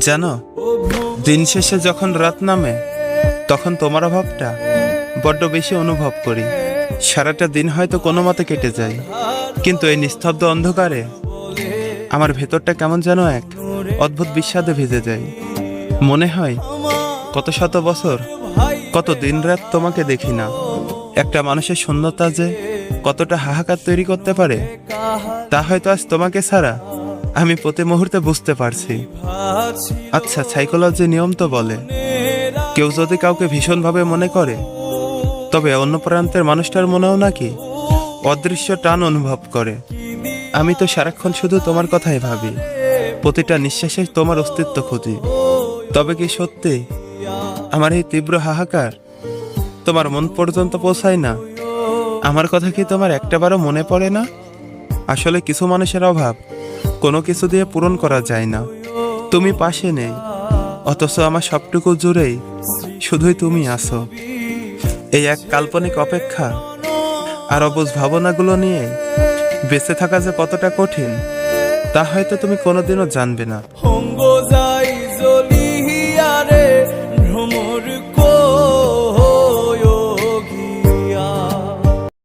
জানো, দিন শেষে যখন রাত নামে তখন তোমার অভাবটা বড্ড বেশি অনুভব করি। সারাটা দিন হয়তো কোনো মতে কেটে যায়, কিন্তু এই নিস্তব্ধ অন্ধকারে আমার ভেতরটা কেমন যেন এক অদ্ভুত বিষাদে ভেজে যায়। মনে হয় কত শত বছর, কত দিন রাত তোমাকে দেখি না। একটা মানুষের শূন্যতা যে কতটা হাহাকার তৈরি করতে পারে তা হয়তো আজ তোমাকে ছাড়া আমি প্রতি মুহূর্তে বুঝতে পারছি। আচ্ছা, সাইকোলজি নিয়ম তো বলে কেউ যদি কাউকে ভীষণভাবে মনে করে তবে অন্য প্রান্তের মানুষটার মনেও নাকি অদৃশ্য টান অনুভব করে। আমি তো সারাক্ষণ শুধু তোমার কথাই ভাবি, প্রতিটা নিঃশ্বাসে তোমার অস্তিত্ব খুঁজি। তবে কি সত্যি আমার এই তীব্র হাহাকার তোমার মন পর্যন্ত পৌঁছায় না? আমার কথা কি তোমার একটাবারও মনে পড়ে না? আসলে কিছু মানুষের অভাব কোনো কিছু দিয়ে পূরণ করা যায় না। তুমি পাশে নেই, অথচ আমার সবটুকু জুড়েই শুধুই তুমি আছো। এই এক কাল্পনিক অপেক্ষা আর অবুঝ ভাবনাগুলো নিয়ে বেঁচে থাকা যে কতটা কঠিন তা হয়তো তুমি কোনোদিনও জানবে না।